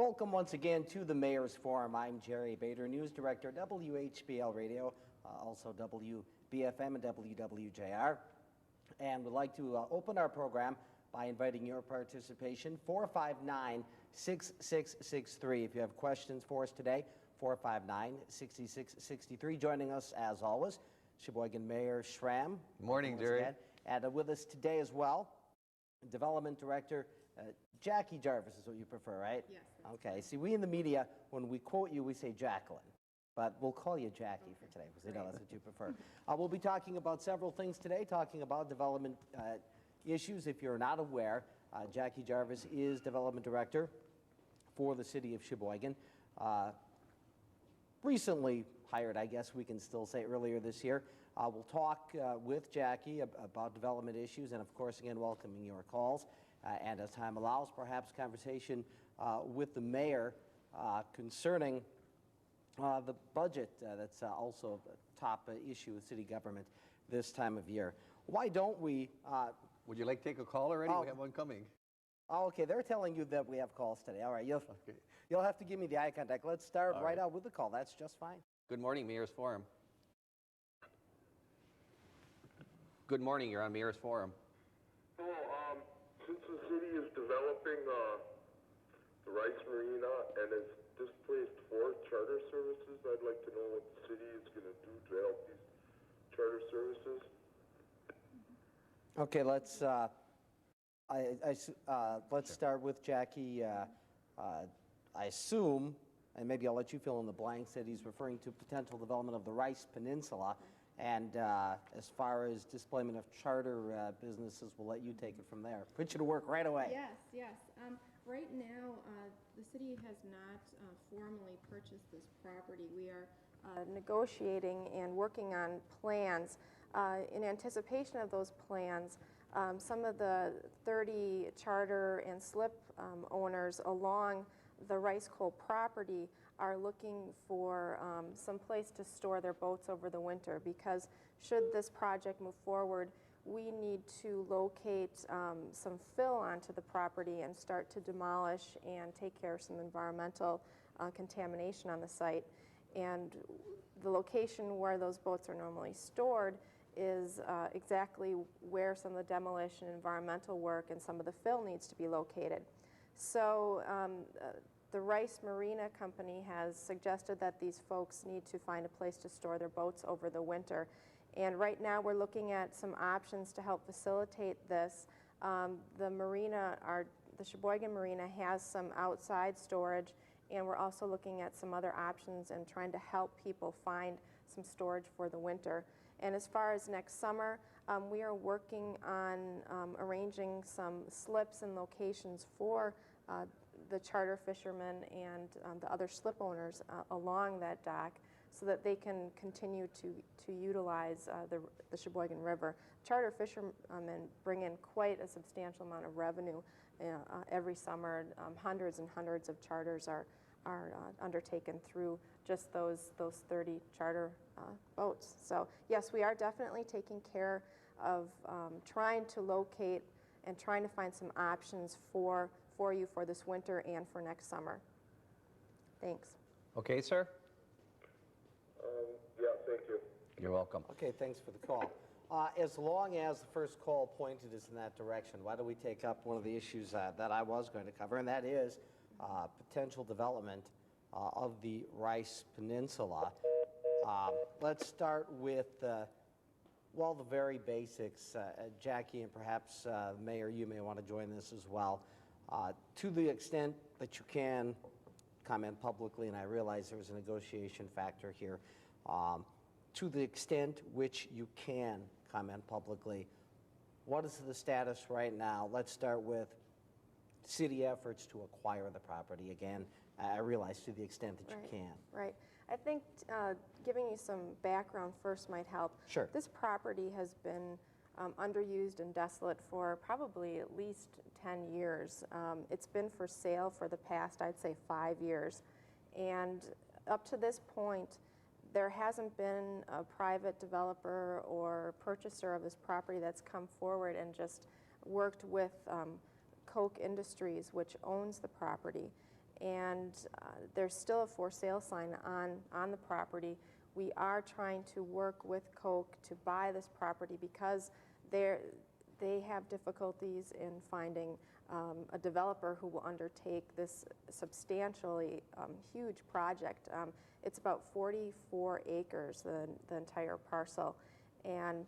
Welcome once again to the Mayor's Forum. I'm Jerry Bader, News Director, WHBL Radio, also WBFM and WWJR. And we'd like to open our program by inviting your participation, 459-6663. If you have questions for us today, 459-6663. Joining us, as always, Sheboygan Mayor Schramm. Morning, Jerry. And with us today as well, Development Director Jackie Jarvis is what you prefer, right? Yes. Okay. See, we in the media, when we quote you, we say Jacqueline. But we'll call you Jackie for today, because we know that's what you prefer. We'll be talking about several things today, talking about development issues. If you're not aware, Jackie Jarvis is Development Director for the City of Sheboygan. Recently hired, I guess we can still say, earlier this year. We'll talk with Jackie about development issues and, of course, again, welcoming your calls. And as time allows, perhaps conversation with the mayor concerning the budget. That's also a top issue with city government this time of year. Why don't we... Would you like to take a call already? We have one coming. Oh, okay. They're telling you that we have calls today. All right. You'll have to give me the eye contact. Let's start right out with the call. That's just fine. Good morning, Mayor's Forum. Good morning. You're on Mayor's Forum. Since the city is developing the Rice Marina and has displaced 4 charter services, I'd like to know what the city is going to do to help these charter services. Okay, let's let's start with Jackie. I assume, and maybe I'll let you fill in the blanks, that he's referring to potential development of the Rice Peninsula. And as far as displacement of charter businesses, we'll let you take it from there. Put you to work right away. Yes. Right now, the city has not formally purchased this property. We are negotiating and working on plans. In anticipation of those plans, some of the 30 charter and slip owners along the Rice Coal property are looking for some place to store their boats over the winter, because should this project move forward, we need to locate some fill onto the property and start to demolish and take care of some environmental contamination on the site. And the location where those boats are normally stored is exactly where some of the demolition and environmental work and some of the fill needs to be located. So the Rice Marina Company has suggested that these folks need to find a place to store their boats over the winter. And right now we're looking at some options to help facilitate this. The Sheboygan Marina has some outside storage, and we're also looking at some other options and trying to help people find some storage for the winter. And as far as next summer, we are working on arranging some slips and locations for the charter fishermen and the other slip owners along that dock, so that they can continue to utilize the Sheboygan River. Charter fishermen bring in quite a substantial amount of revenue every summer. Hundreds and hundreds of charters are undertaken through just those 30 charter boats. So yes, we are definitely taking care of trying to locate and trying to find some options for you for this winter and for next summer. Thanks. Okay, sir? Yeah, thank you. You're welcome. Okay, thanks for the call. As long as the first call pointed us in that direction, why don't we take up one of the issues that I was going to cover, and that is potential development of the Rice Peninsula. Let's start with, well, the very basics. Jackie, and perhaps Mayor, you may want to join this as well. To the extent that you can comment publicly, and I realize there's a negotiation factor here, to the extent which you can comment publicly, what is the status right now? Let's start with city efforts to acquire the property. Again, I realize to the extent that you can. Right. I think giving you some background first might help. Sure. This property has been underused and desolate for probably at least 10 years. It's been for sale for the past, I'd say, 5 years. And up to this point, there hasn't been a private developer or purchaser of this property that's come forward and just worked with Koch Industries, which owns the property. and there's still a for sale sign on the property. We are trying to work with Coke to buy this property because they have difficulties in finding a developer who will undertake this substantially huge project. It's about 44 acres, the entire parcel. And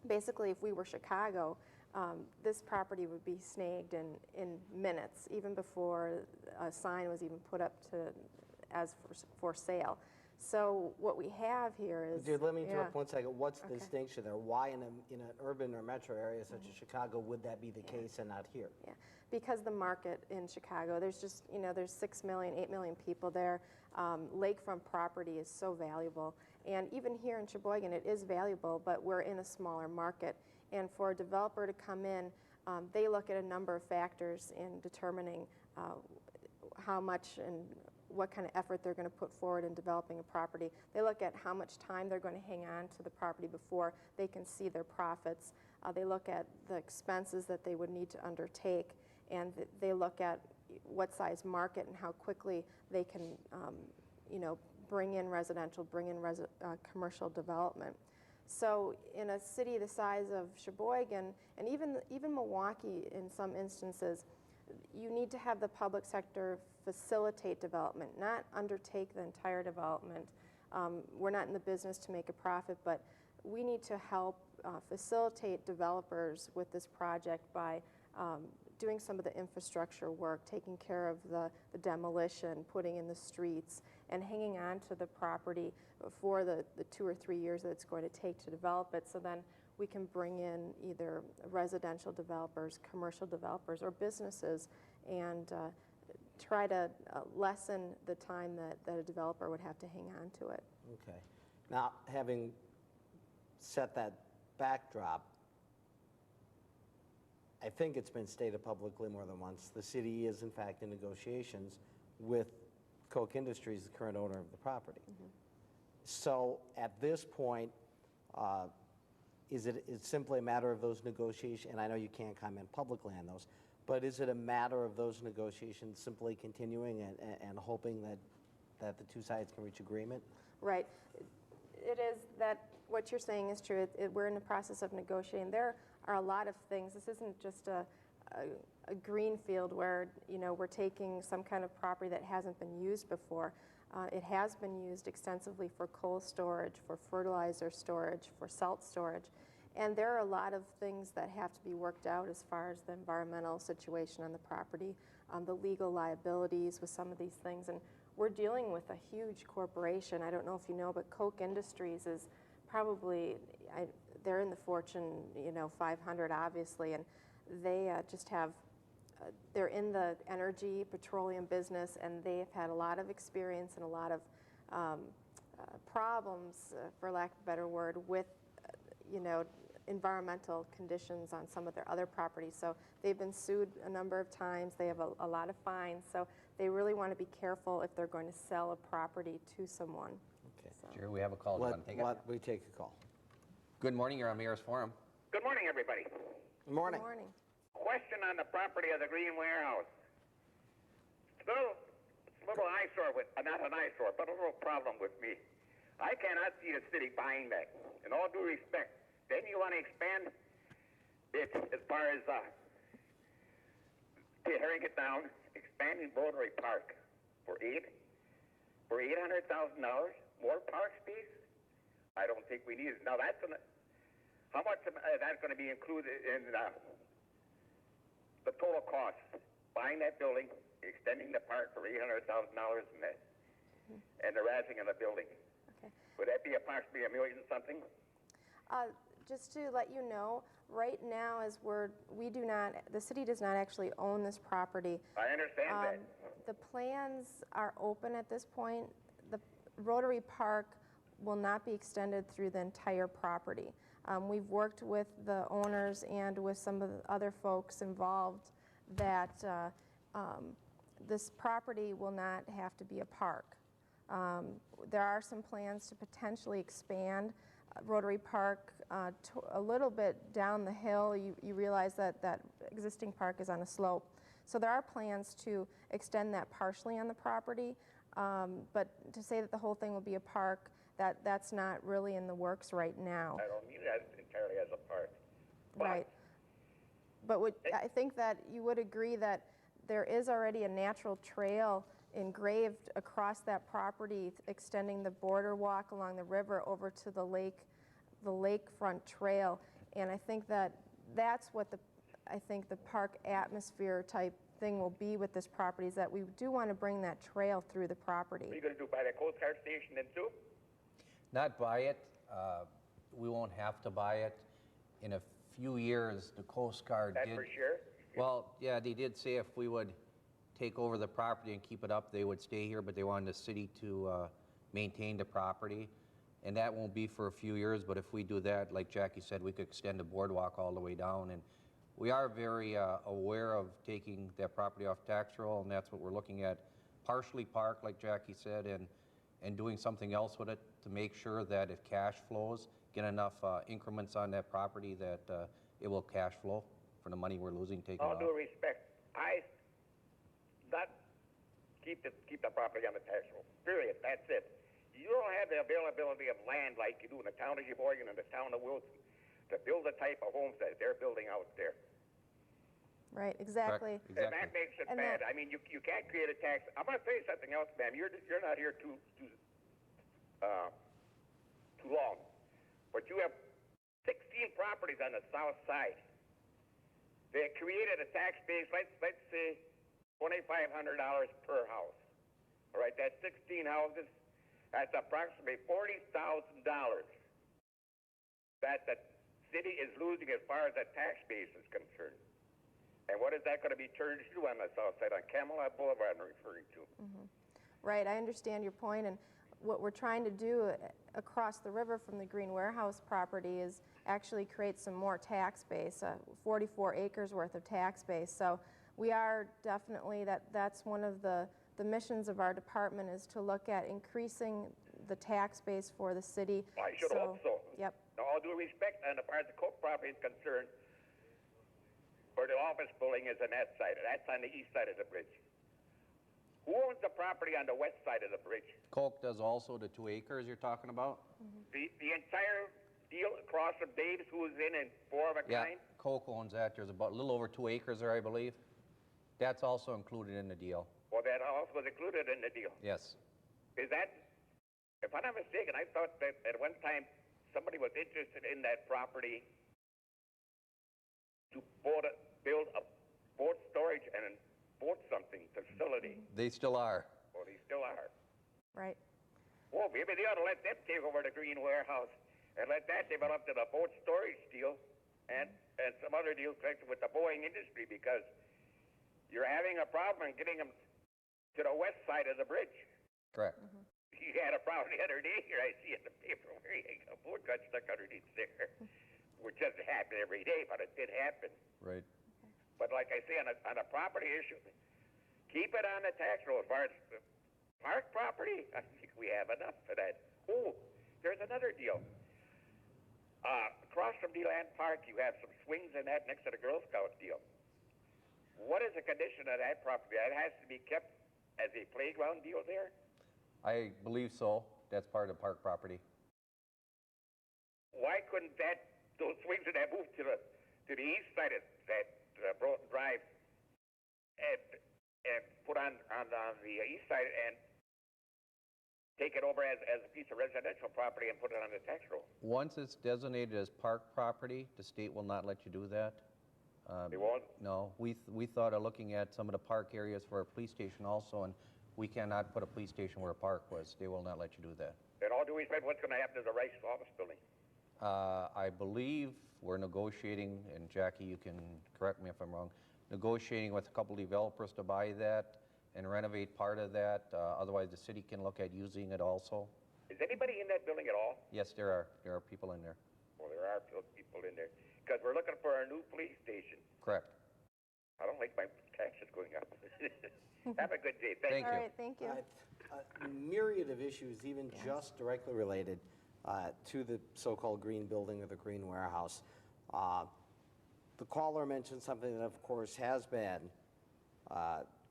basically, if we were Chicago, this property would be snagged in minutes, even before a sign was even put up as for sale. So what we have here is... Dude, let me interrupt 1 second. What's the distinction there? Why in an urban or metro area such as Chicago would that be the case and not here? Yeah, because the market in Chicago, there's just, there's 6 million, 8 million people there. Lakefront property is so valuable. And even here in Sheboygan, it is valuable, but we're in a smaller market. And for a developer to come in, they look at a number of factors in determining how much and what kind of effort they're going to put forward in developing a property. They look at how much time they're going to hang on to the property before they can see their profits. They look at the expenses that they would need to undertake, and they look at what size market and how quickly they can, bring in residential, commercial development. So in a city the size of Sheboygan, and even Milwaukee in some instances, you need to have the public sector facilitate development, not undertake the entire development. We're not in the business to make a profit, but we need to help facilitate developers with this project by doing some of the infrastructure work, taking care of the demolition, putting in the streets, and hanging on to the property for the 2 or 3 years that it's going to take to develop it. So then we can bring in either residential developers, commercial developers, or businesses, and try to lessen the time that a developer would have to hang on to it. Okay. Now, having set that backdrop, I think it's been stated publicly more than once, the city is in fact in negotiations with Koch Industries, the current owner of the property. Mm-hmm. So at this point, is it simply a matter of those negotiations, and I know you can't comment publicly on those, but is it a matter of those negotiations simply continuing and hoping that the two sides can reach agreement? Right. It is that what you're saying is true. We're in the process of negotiating. There are a lot of things. This isn't just a green field where we're taking some kind of property that hasn't been used before. It has been used extensively for coal storage, for fertilizer storage, for salt storage. And there are a lot of things that have to be worked out as far as the environmental situation on the property, the legal liabilities with some of these things. And we're dealing with a huge corporation. I don't know if you know, but Koch Industries is probably, they're in the Fortune 500, obviously, and they just have, they're in the energy, petroleum business, and they've had a lot of experience and a lot of problems, for lack of a better word, with, environmental conditions on some of their other properties. So they've been sued a number of times. They have a lot of fines. So they really want to be careful if they're going to sell a property to someone. Okay. So. Jerry, we have a call. Do you want to take it? We take a call. Good morning. You're on Mayor's Forum. Good morning, everybody. Good morning. Good morning. Question on the property of the Green Warehouse. It's a little eyesore not an eyesore, but a little problem with me. I cannot see the city buying that. In all due respect, then you want to expand it as far as tearing it down, expanding Rotary Park for $800,000 more park space. I don't think we need it. Now how much of that's going to be included in the total cost? Buying that building, extending the park for $800,000, and the razzing of the building. Okay. Would that be approximately $1 million something? Just to let you know, right now, the city does not actually own this property. I understand that. The plans are open at this point. The Rotary Park will not be extended through the entire property. We've worked with the owners and with some of the other folks involved that this property will not have to be a park. There are some plans to potentially expand Rotary Park a little bit down the hill. You realize that existing park is on a slope. So there are plans to extend that partially on the property, but to say that the whole thing will be a park, that's not really in the works right now. I don't mean that entirely as a park. But Right. But I think that you would agree that there is already a natural trail engraved across that property, extending the border walk along the river over to the lakefront trail. And I think that's what I think the park atmosphere type thing will be with this property, is that we do want to bring that trail through the property. What are you going to do, by the Coast Guard station then too? Not buy it. We won't have to buy it. In a few years, the Coast Guard That's did. for sure. Well, yeah, they did say if we would take over the property and keep it up, they would stay here, but they wanted the city to maintain the property. And that won't be for a few years, but if we do that, like Jackie said, we could extend the boardwalk all the way down. And we are very aware of taking that property off tax roll, and that's what we're looking at. Partially parked, like Jackie said, and doing something else with it to make sure that if cash flows, get enough increments on that property that it will cash flow for the money we're losing taking All off. due respect, I not keep the property on the tax roll. Period. That's it. You don't have the availability of land like you do in the town of Sheboygan and the town of Wilson to build the type of homes that they're building out there. Right, exactly. Correct. And Exactly. that makes it And bad. that- I mean, you can't create a tax. I'm going to tell you something else, ma'am. You're not here too long, but you have 16 properties on the south side. They created a tax base. Let's say $2,500 per house. All right, that's 16 houses. That's approximately $40,000 that the city is losing as far as the tax base is concerned. And what is that going to be turned to on the south side, on Camelot Boulevard I'm referring to? Right, I understand your point, and what we're trying to do across the river from the Green Warehouse property is actually create some more tax base, 44 acres worth of tax base. So we are definitely, that's one of the missions of our department, is to look at increasing the tax base for the city. I should hope so. Yep. Now, all due respect, on the part of the Coke property is concerned, where the office building is on that side. That's on the east side of the bridge. Who owns the property on the west side of the bridge? Coke does also the 2 acres you're talking about? The entire deal across from Dave's, who is in and four of a Yeah, kind? Coke owns that. There's about a little over 2 acres there, I believe. That's also included in the deal. Well, that house was included in the deal. Yes. Is that, if I'm not mistaken, I thought that at one time somebody was interested in that property to build a boat storage and boat something facility. They still are. Well, they still are. Right. Well, maybe they ought to let them take over the Green Warehouse and let that develop to the boat storage deal and some other deal connected with the Boeing industry, because you're having a problem in getting them to the west side of the bridge. Correct. You had a problem the other day here, I see in the paper where a boat got stuck underneath there, which doesn't happen every day, but it did happen. Right. But like I say, on a property issue, keep it on the tax roll. As far as the park property, I think we have enough for that. Oh, there's another deal. Across from DeLand Park, you have some swings in that next to the Girl Scout deal. What is the condition of that property? That has to be kept as a playground deal there? I believe so. That's part of the park property. Why couldn't those swings in that move to the east side of that Broughton Drive and put on the east side and take it over as a piece of residential property and put it on the tax roll? Once it's designated as park property, the state will not let you do that. They won't? No, we thought of looking at some of the park areas for a police station also, and we cannot put a police station where a park was. They will not let you do that. In all due respect, what's going to happen to the Rice office building? I believe we're negotiating, and Jackie, you can correct me if I'm wrong, negotiating with a couple developers to buy that and renovate part of that. Otherwise, the city can look at using it also. Is anybody in that building at all? Yes, there are people in there. Well, there are people in there. Because we're looking for a new police station. Correct. I don't like my taxes going up. Have a good day. Thank Thank you. All you. right, thank you. A myriad of issues, even just directly related to the so-called green building or the green warehouse. The caller mentioned something that, of course, has been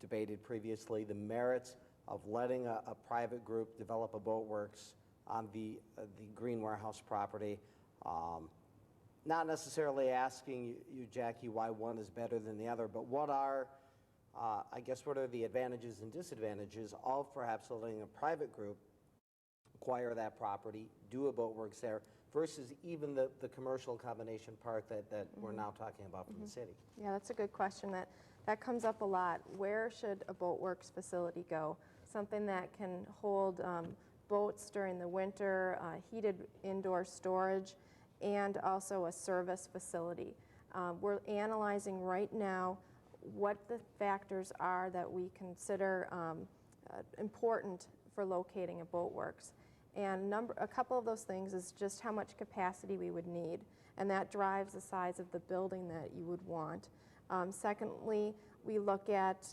debated previously, the merits of letting a private group develop a boat works on the Green Warehouse property. Not necessarily asking you, Jackie, why one is better than the other, but what are, I guess, what are the advantages and disadvantages of perhaps letting a private group acquire that property, do a boat works there, versus even the commercial combination park that we're now talking about from the city? Yeah, that's a good question. That comes up a lot. Where should a boat works facility go? Something that can hold boats during the winter, heated indoor storage, and also a service facility. We're analyzing right now what the factors are that we consider important for locating a boat works. And a couple of those things is just how much capacity we would need, and that drives the size of the building that you would want. Secondly, we look at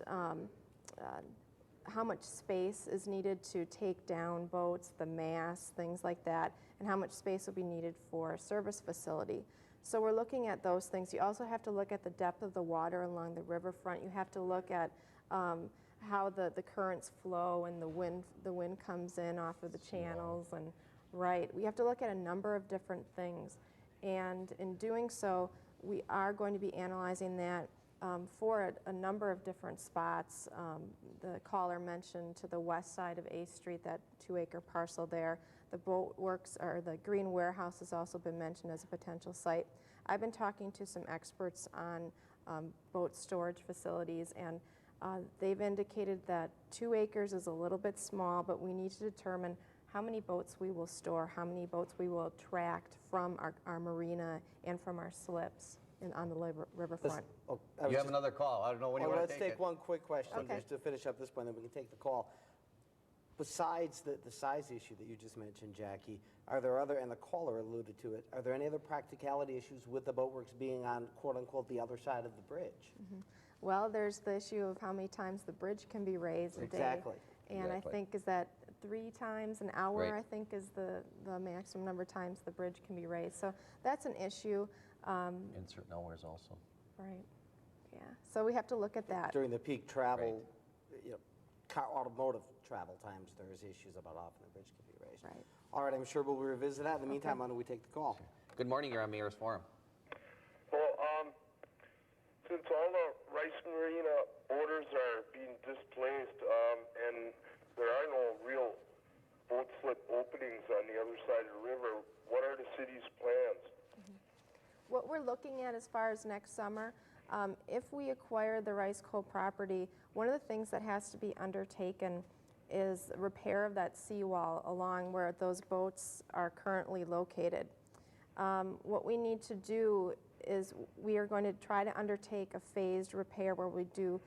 how much space is needed to take down boats, the masts, things like that, and how much space will be needed for a service facility. So we're looking at those things. You also have to look at the depth of the water along the riverfront. You have to look at how the currents flow and the wind comes in off of the channels. And right, we have to look at a number of different things. And in doing so, we are going to be analyzing that for a number of different spots. The caller mentioned to the west side of 8th Street, that 2-acre parcel there. The boat works, or the Green Warehouse, has also been mentioned as a potential site. I've been talking to some experts on boat storage facilities, and they've indicated that 2 acres is a little bit small, but we need to determine how many boats we will store, how many boats we will attract from our marina and from our slips on the riverfront. You have another call. I don't know when you want to Let's take take one quick question just to finish up this point, then we can take the call. Besides the size issue that you just mentioned, Jackie, are there other, and the caller alluded to it, are there any other practicality issues with the boatworks being on, quote unquote, the other side of the bridge? Well, there's the issue of how many times the bridge can be raised a day. Exactly. And I think, is that 3 times an hour, Right. I think, is the maximum number of times the bridge can be raised. So that's an issue. In certain hours also. Right, yeah. So we have to look at that. During the peak travel, you know, automotive travel times, there's issues about how often the bridge can be raised. Right. All right, I'm sure we'll revisit that. In the meantime, why don't we take the call? Good morning, you're on Mayor's Forum. Well, since all the Rice Marina orders are being displaced, and there are no real boat slip openings on the other side of the river, what are the city's plans? What we're looking at as far as next summer, if we acquire the Rice Coal property, one of the things that has to be undertaken is repair of that seawall along where those boats are currently located. What we need to do is we are going to try to undertake a phased repair where we do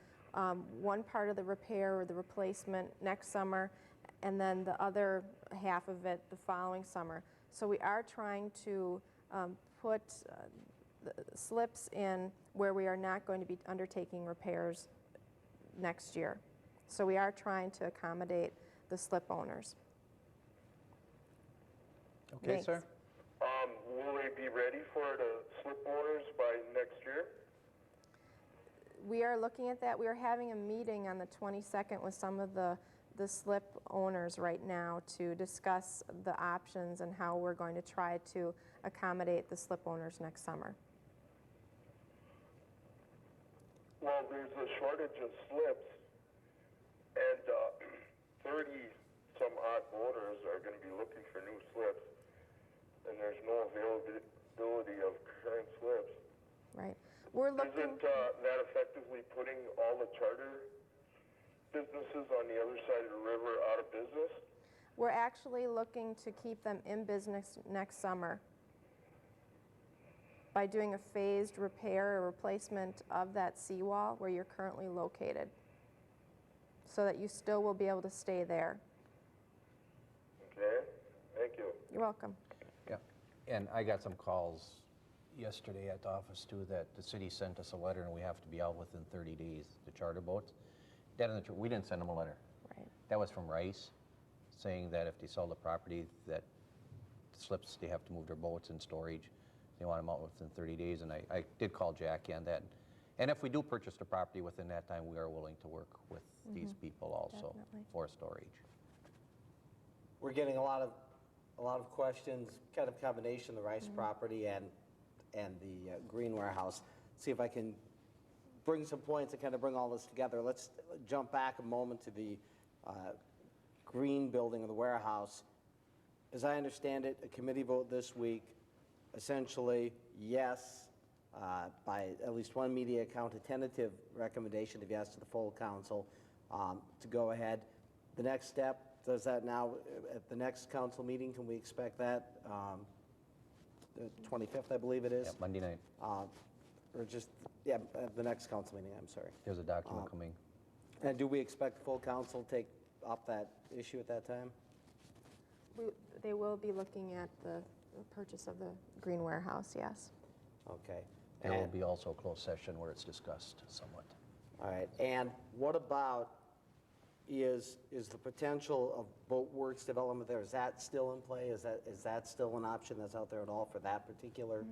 one part of the repair or the replacement next summer, and then the other half of it the following summer. So we are trying to put the slips in where we are not going to be undertaking repairs next year. So we are trying to accommodate the slip owners. Okay, Thanks. sir. Will they be ready for the slip owners by next year? We are looking at that. We are having a meeting on the 22nd with some of the slip owners right now to discuss the options and how we're going to try to accommodate the slip owners next summer. Well, there's a shortage of slips, and 30-some-odd boaters are going to be looking for new slips, and there's no availability of current slips. Right. We're looking. Isn't that effectively putting all the charter businesses on the other side of the river out of business? We're actually looking to keep them in business next summer by doing a phased repair or replacement of that seawall where you're currently located, so that you still will be able to stay there. Okay, thank you. You're welcome. Yeah, and I got some calls yesterday at the office too that the city sent us a letter and we have to be out within 30 days to charter boats. We didn't send them a letter. Right. That was from Rice, saying that if they sell the property, that slips, they have to move their boats in storage. They want them out within 30 days, and I did call Jackie on that. And if we do purchase the property within that time, we are willing to work with these people also Definitely. for storage. We're getting a lot of questions, kind of combination, the Rice property and the green warehouse. See if I can bring some points and kind of bring all this together. Let's jump back a moment to the green building of the warehouse. As I understand it, a committee vote this week, essentially, yes, by at least one media account, a tentative recommendation of yes to the full council to go ahead. The next step, does that now, at the next council meeting, can we expect that? The 25th, I believe it is? Yeah, Monday night. Or just, yeah, at the next council meeting, I'm sorry. There's a document coming. And do we expect the full council to take up that issue at that time? They will be looking at the purchase of the green warehouse, yes. Okay. There will And- be also a closed session where it's discussed somewhat. All right, and what about, is the potential of boat works development there, is that still in play? Is that still an option that's out there at all for that particular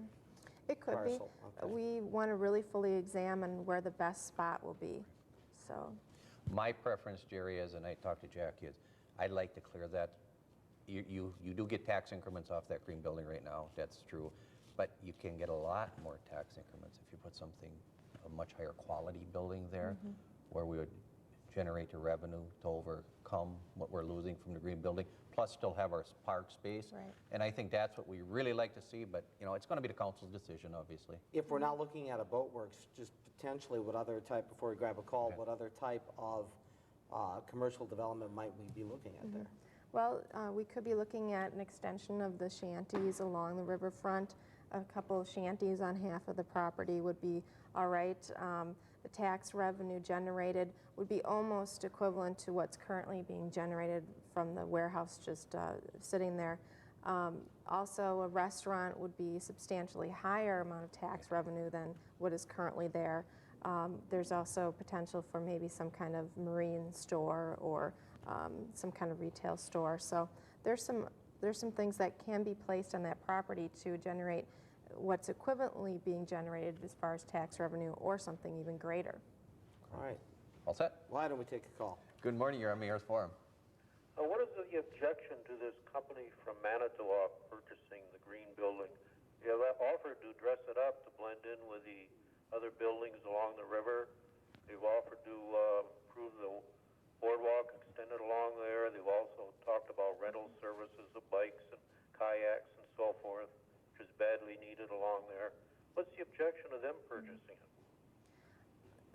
It could be. parcel? Okay. We want to really fully examine where the best spot will be, so. My preference, Jerry, is, and I talked to Jackie, is I'd like to clear that. You do get tax increments off that green building right now, that's true, but you can get a lot more tax increments if you put something, a much higher quality building there, where we would generate the revenue to overcome what we're losing from the green building, plus still have our park space. Right. And I think that's what we really like to see, but you know, it's going to be the council's decision, obviously. If we're not looking at a boat works, just potentially what other type, before we grab a call, Okay. what other type of commercial development might we be looking at there? Well, we could be looking at an extension of the shanties along the riverfront. A couple of shanties on half of the property would be all right. The tax revenue generated would be almost equivalent to what's currently being generated from the warehouse just sitting there. Also, a restaurant would be substantially higher amount of tax revenue than what is currently there. There's also potential for maybe some kind of marine store or some kind of retail store. So there's some things that can be placed on that property to generate what's equivalently being generated as far as tax revenue or something even greater. All right, All set? why don't we take a call? Good morning, you're on Mayor's Forum. What is the objection to this company from Manitowoc purchasing the green building? They have offered to dress it up to blend in with the other buildings along the river. They've offered to improve the boardwalk, extend it along there. They've also talked about rental services of bikes and kayaks and so forth, which is badly needed along there. What's the objection to them purchasing it?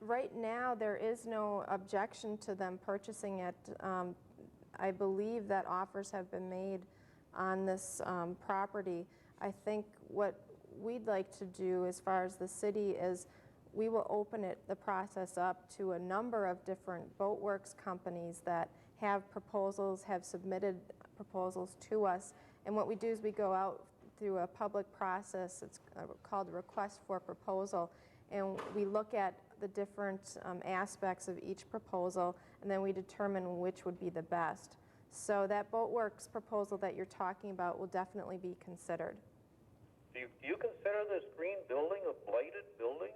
Right now, there is no objection to them purchasing it. I believe that offers have been made on this property. I think what we'd like to do as far as the city is we will open the process up to a number of different boatworks companies that have proposals, have submitted proposals to us. And what we do is we go out through a public process, it's called a request for proposal, and we look at the different aspects of each proposal, and then we determine which would be the best. So that boatworks proposal that you're talking about will definitely be considered. Do you consider this green building a blighted building?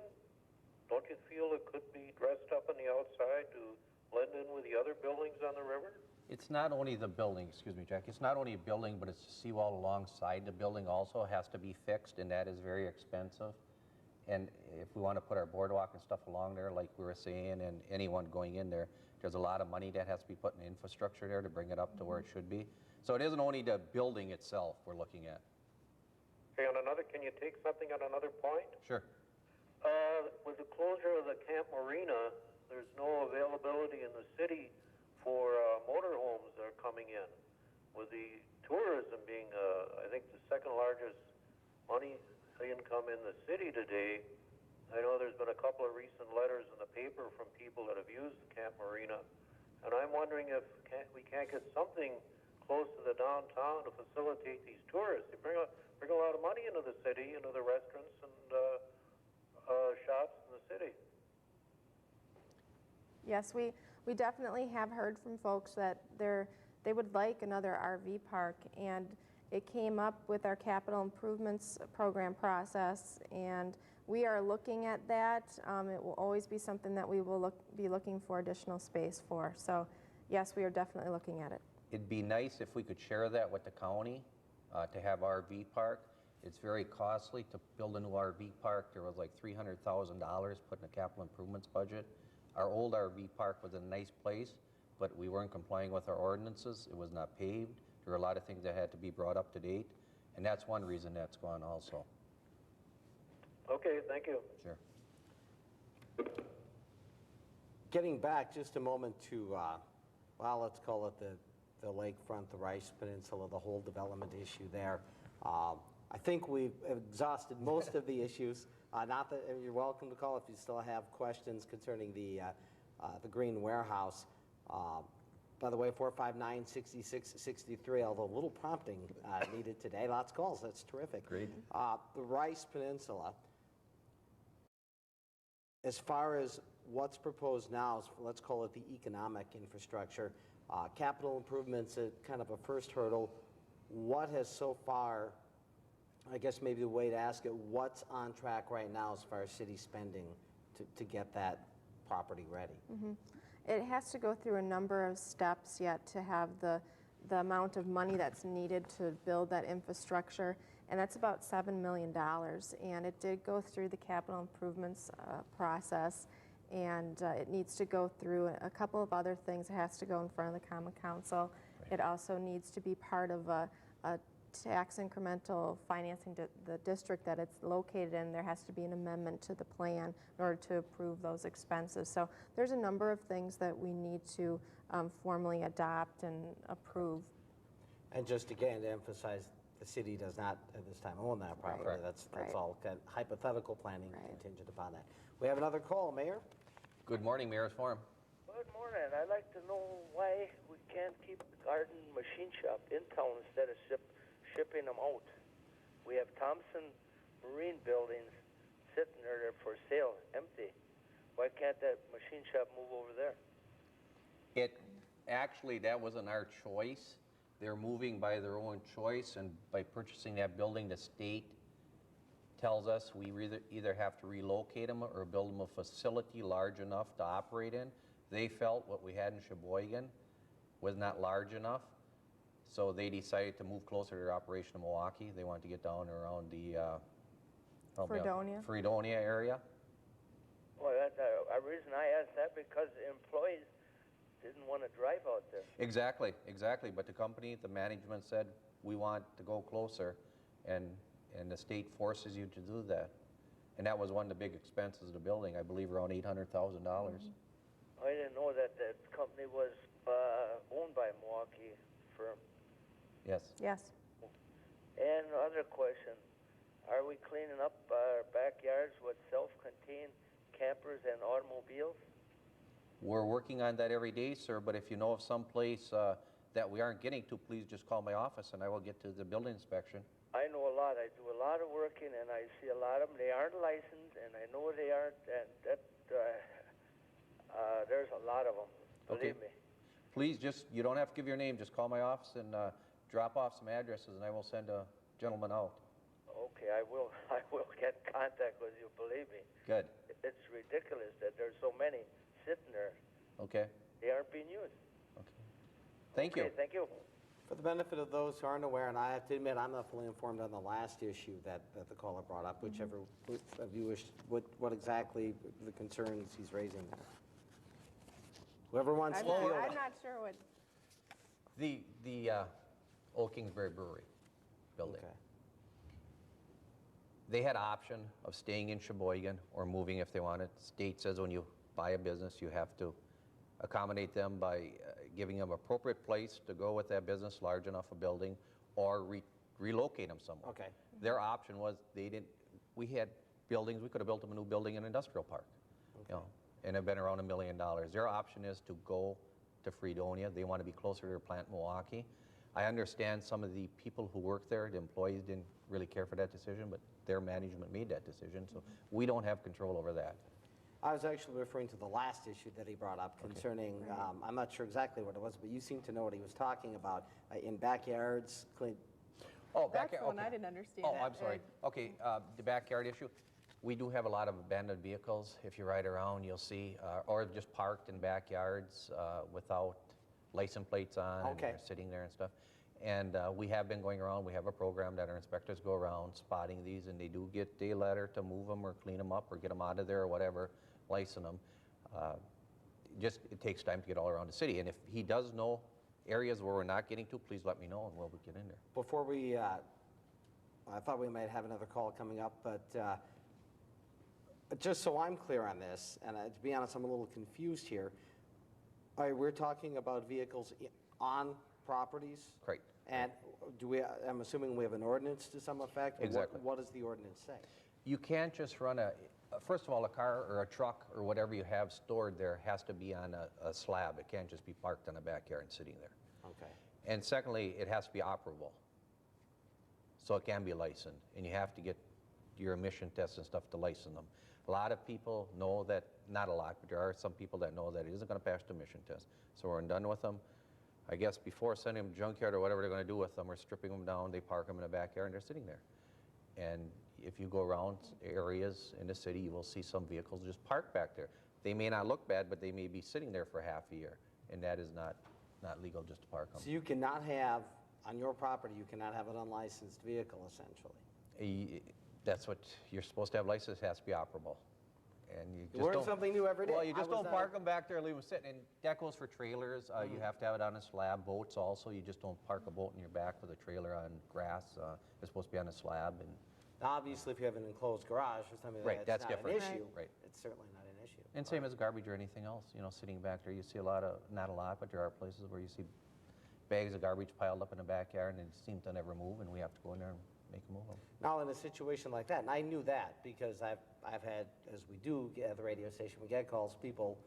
Don't you feel it could be dressed up on the outside to blend in with the other buildings on the river? It's not only the building, excuse me, Jack, it's not only a building, but it's the seawall alongside the building also has to be fixed, and that is very expensive. And if we want to put our boardwalk and stuff along there, like we were saying, and anyone going in there, there's a lot of money that has to be put in infrastructure there to bring it up to where it should be. So it isn't only the building itself we're looking at. Okay, can you take something on another point? Sure. With the closure of the Camp Marina, there's no availability in the city for motorhomes that are coming in. With the tourism being, I think, the second largest money income in the city today, I know there's been a couple of recent letters in the paper from people that have used the Camp Marina, and I'm wondering if we can't get something close to the downtown to facilitate these tourists. They bring a lot of money into the city, into the restaurants and shops in the city. Yes, we definitely have heard from folks that they would like another RV park, and it came up with our capital improvements program process, and we are looking at that. It will always be something that we will be looking for additional space for. So yes, we are definitely looking at it. It'd be nice if we could share that with the county to have RV park. It's very costly to build a new RV park. There was like $300,000 put in the capital improvements budget. Our old RV park was a nice place, but we weren't complying with our ordinances. It was not paved. There were a lot of things that had to be brought up to date, and that's one reason that's gone also. Okay, thank you. Sure. Getting back just a moment to, well, let's call it the lakefront, the Rice Peninsula, the whole development issue there. I think we've exhausted most of the issues. Not that you're welcome to call if you still have questions concerning the green warehouse. By the way, 459-6663, although a little prompting needed today. Lots of calls. That's terrific. Great. The Rice Peninsula, as far as what's proposed now, let's call it the economic infrastructure, capital improvements at kind of a first hurdle. What has so far, I guess maybe the way to ask it, what's on track right now as far as city spending to get that property ready? Mm-hmm. It has to go through a number of steps yet to have the amount of money that's needed to build that infrastructure, and that's about $7 million. And it did go through the capital improvements process, and it needs to go through a couple of other things. It has to go in front of the Common Council. Right. It also needs to be part of a tax incremental financing the district that it's located in. There has to be an amendment to the plan in order to approve those expenses. So there's a number of things that we need to formally adopt and approve. And just again, to emphasize, the city does not at this time own that property. Right. That's Right. all kind of hypothetical planning Right. contingent upon that. We have another call, Mayor. Good morning, Mayor's Forum. Good morning. I'd like to know why we can't keep the garden machine shop in town instead of shipping them out. We have Thompson Marine buildings sitting there for sale, empty. Why can't that machine shop move over there? Actually, that wasn't our choice. They're moving by their own choice, and by purchasing that building, the state tells us we either have to relocate them or build them a facility large enough to operate in. They felt what we had in Sheboygan was not large enough, so they decided to move closer to their operation in Milwaukee. They wanted to get down around the Fredonia area. Well, that's a reason I asked that, because the employees didn't want to drive out there. Exactly. But the company, the management said, we want to go closer, and the state forces you to do that. And that was one of the big expenses of the building, I believe around $800,000. I didn't know that that company was owned by a Milwaukee firm. Yes. Yes. And another question, are we cleaning up our backyards with self-contained campers and automobiles? We're working on that every day, sir, but if you know of some place that we aren't getting to, please just call my office and I will get to the building inspection. I know a lot. I do a lot of working, and I see a lot of them. They aren't licensed, and I know they aren't, and there's a lot of them, believe me. Please you don't have to give your name, just call my office and drop off some addresses and I will send a gentleman out. Okay, I will get in contact with you, believe me. Good. It's ridiculous that there's so many sitting there. Okay. They aren't being used. Okay. Thank you. Okay, thank you. For the benefit of those who aren't aware, and I have to admit I'm not fully informed on the last issue that the caller brought up, whichever of you wish, what exactly the concerns he's raising there. Whoever wants to field I'm it. not sure what. The Old Kingsbury Brewery building. Okay. They had an option of staying in Sheboygan or moving if they wanted. State says when you buy a business, you have to accommodate them by giving them appropriate place to go with that business, large enough a building, or relocate them somewhere. Okay. Their option was we had buildings, we could have built them a new building in an industrial park, you know, and have been around $1 million. Their option is to go to Fredonia. They want to be closer to their plant in Milwaukee. I understand some of the people who work there, the employees didn't really care for that decision, but their management made that decision, so we don't have control over that. I was actually referring to the last issue that he brought up concerning, I'm not sure exactly what it was, but you seem to know what he was talking about, in backyards, clean. Oh, That's backyard. the one okay. I didn't understand. Oh, that. I'm sorry. Okay, the backyard issue. We do have a lot of abandoned vehicles. If you ride around, you'll see, or just parked in backyards without license plates on, and Okay. they're sitting there and stuff. And we have been going around. We have a program that our inspectors go around spotting these, and they do get a letter to move them or clean them up or get them out of there or whatever, license them. Just it takes time to get all around the city. And if he does know areas where we're not getting to, please let me know and we'll get in there. Before we, I thought we might have another call coming up, but just so I'm clear on this, and to be honest, I'm a little confused here. All right, we're talking about vehicles on properties? Correct. And do we, I'm assuming we have an ordinance to some effect? Or Exactly. What does the ordinance say? You can't just run first of all, a car or a truck or whatever you have stored there has to be on a slab. It can't just be parked in a backyard and sitting there. Okay. And secondly, it has to be operable. So it can be licensed, and you have to get your emission tests and stuff to license them. A lot of people know that, not a lot, but there are some people that know that it isn't going to pass the emission test. So we're done with them. I guess before sending them to junkyard or whatever they're going to do with them, or stripping them down, they park them in the backyard and they're sitting there. And if you go around areas in the city, you will see some vehicles just parked back there. They may not look bad, but they may be sitting there for half a year, and that is not legal just to park them. So you cannot have, on your property, you cannot have an unlicensed vehicle, essentially? That's what you're supposed to have. License has to be operable. And you just Learn don't, something new every day. well, you just I was don't park them back there and leave them sitting. And that goes for trailers. You have to have it on a slab. Boats also. You just don't park a boat in your back with a trailer on grass. It's supposed to be on a slab. And Obviously, if you have an enclosed garage or something, Right, that's not different. an issue. Right. It's certainly not an issue. And same as garbage or anything else, you know, sitting back there, you see a lot of, not a lot, but there are places where you see bags of garbage piled up in the backyard and it seems to never move, and we have to go in there and make them move them. Now, in a situation like that, and I knew that because I've had, as we do at the radio station, we get calls, people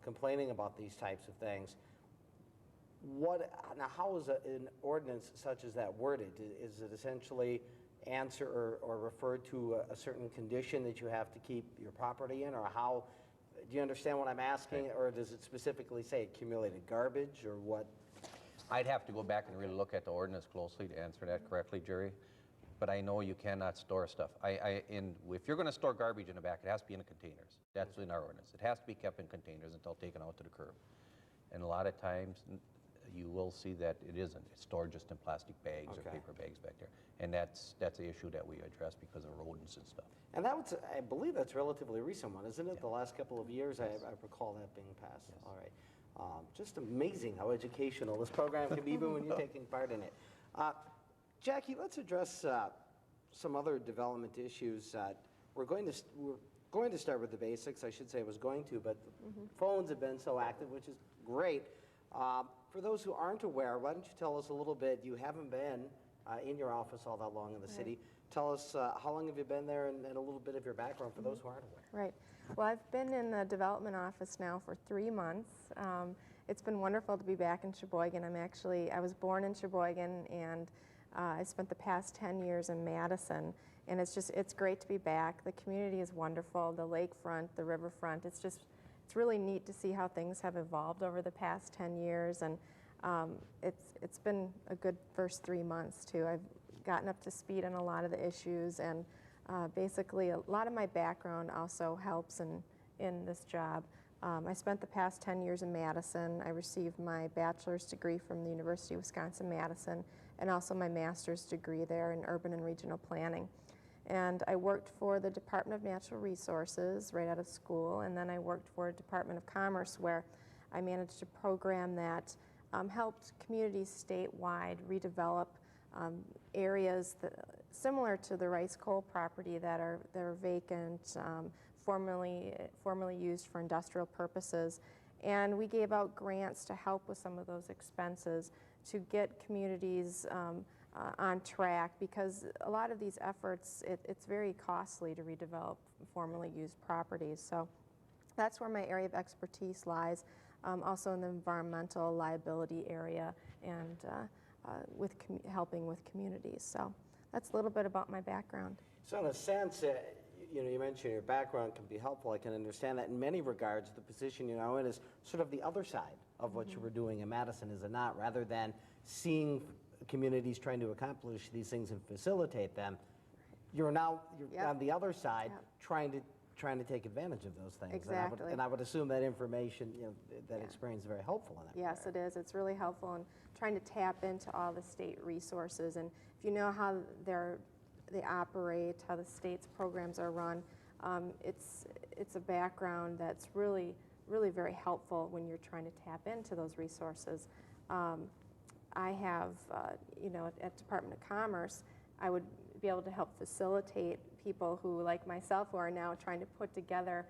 complaining about these types of things. Now, how is an ordinance such as that worded? Is it essentially answer or refer to a certain condition that you have to keep your property in, or how? Do you understand what I'm asking, or does it specifically say accumulated garbage, or what? I'd have to go back and really look at the ordinance closely to answer that correctly, Jerry. But I know you cannot store stuff. If you're going to store garbage in the back, it has to be in the containers. That's in our ordinance. It has to be kept in containers until taken out to the curb. And a lot of times, you will see that it isn't. It's stored just in plastic bags or Okay. paper bags back there. And that's the issue that we address because of rodents and stuff. And that was, I believe that's a relatively recent one, isn't it? The last couple of years, I recall that being passed. Yes. All right. Just amazing how educational this program can be, even when you're taking part in it. Jackie, let's address some other development issues. We're going to start with the basics. I should say I was going to, but phones have been so active, which is great. For those who aren't aware, why don't you tell us a little bit? You haven't been in your office all that long in the city. Tell us how long have you been there, and a little bit of your background for those who aren't aware. Right. Well, I've been in the development office now for 3 months. It's been wonderful to be back in Sheboygan. I was born in Sheboygan, and I spent the past 10 years in Madison, and it's great to be back. The community is wonderful, the lakefront, the riverfront. It's really neat to see how things have evolved over the past 10 years, and it's been a good first 3 months too. I've gotten up to speed on a lot of the issues, and basically a lot of my background also helps in this job. I spent the past 10 years in Madison. I received my bachelor's degree from the University of Wisconsin-Madison, and also my master's degree there in urban and regional planning. And I worked for the Department of Natural Resources right out of school, and then I worked for the Department of Commerce, where I managed a program that helped communities statewide redevelop areas similar to the Rice Coal property that are vacant, formerly used for industrial purposes. And we gave out grants to help with some of those expenses to get communities on track, because a lot of these efforts, it's very costly to redevelop formerly used properties. So that's where my area of expertise lies, also in the environmental liability area and helping with communities. So that's a little bit about my background. So in a sense, you mentioned your background can be helpful. I can understand that in many regards. The position you're now in is sort of the other side of what you were doing in Madison, is it not? Rather than seeing communities trying to accomplish these things and facilitate them, you're Yep. on the other side Yep. trying to take advantage of those things. Exactly. And I would assume that information, that experience is very helpful in that Yes, regard. it is. It's really helpful in trying to tap into all the state resources. And if you know how they operate, how the state's programs are run, it's a background that's really, really very helpful when you're trying to tap into those resources. I have, at Department of Commerce, I would be able to help facilitate people who, like myself, who are now trying to put together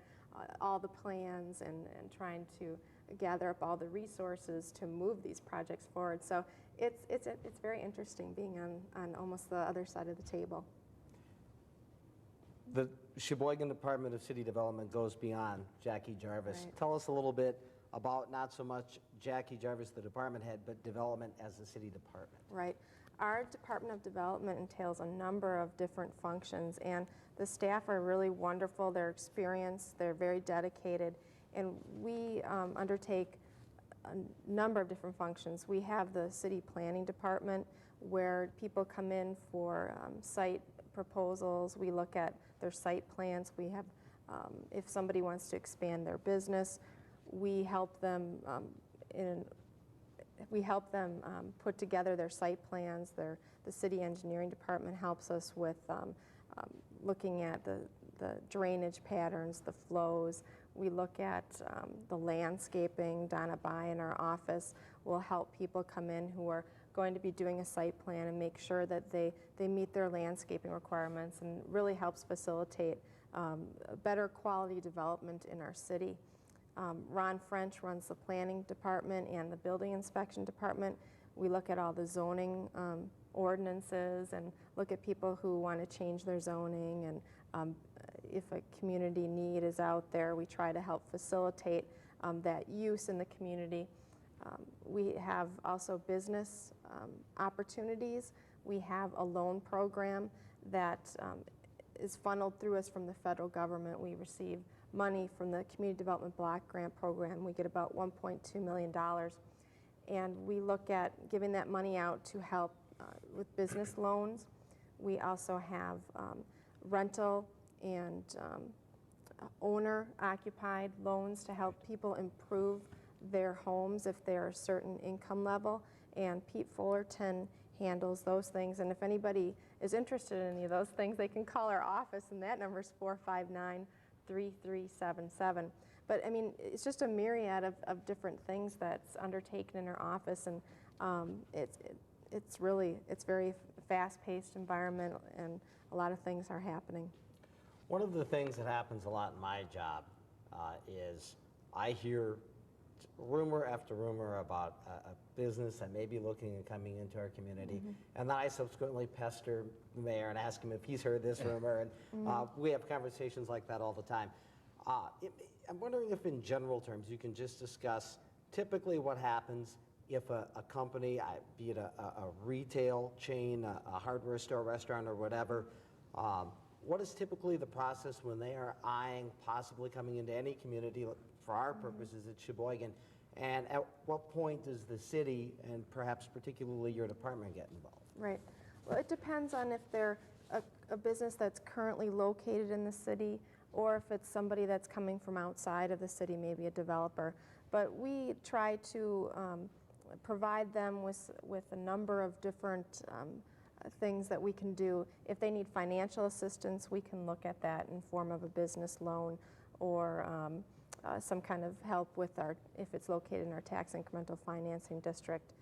all the plans and trying to gather up all the resources to move these projects forward. So it's very interesting being on almost the other side of the table. The Sheboygan Department of City Development goes beyond Jackie Jarvis. Right. Tell us a little bit about not so much Jackie Jarvis, the department head, but development as a city department. Right. Our Department of Development entails a number of different functions, and the staff are really wonderful. They're experienced, they're very dedicated, and we undertake a number of different functions. We have the City Planning Department where people come in for site proposals. We look at their site plans. We have, if somebody wants to expand their business, we help them put together their site plans. The city engineering department helps us with looking at the drainage patterns, the flows. We look at the landscaping. Donna Bai in our office will help people come in who are going to be doing a site plan and make sure that they meet their landscaping requirements, and really helps facilitate better quality development in our city. Ron French runs the planning department and the building inspection department. We look at all the zoning ordinances and look at people who want to change their zoning, and if a community need is out there, we try to help facilitate that use in the community. We have also business opportunities. We have a loan program that is funneled through us from the federal government. We receive money from the Community Development Block Grant Program. We get about $1.2 million. And we look at giving that money out to help with business loans. We also have rental and owner-occupied loans to help people improve their homes if they're a certain income level. And Pete Fullerton handles those things. And if anybody is interested in any of those things, they can call our office, and that number is 459-3377. But I mean, it's just a myriad of different things that's undertaken in our office, and it's very fast-paced environment, and a lot of things are happening. One of the things that happens a lot in my job is I hear rumor after rumor about a business that may be looking and coming into our community, and then I subsequently pester the mayor and ask him if he's heard this rumor, and we have conversations like that all the time. I'm wondering if in general terms you can just discuss typically what happens if a company, be it a retail chain, a hardware store, restaurant, or whatever, what is typically the process when they are eyeing possibly coming into any community for our purposes at Sheboygan, and at what point does the city and perhaps particularly your department get involved? Right. Well, it depends on if they're a business that's currently located in the city, or if it's somebody that's coming from outside of the city, maybe a developer. But we try to provide them with a number of different things that we can do. If they need financial assistance, we can look at that in form of a business loan, or some kind of help with if it's located in our tax incremental financing district.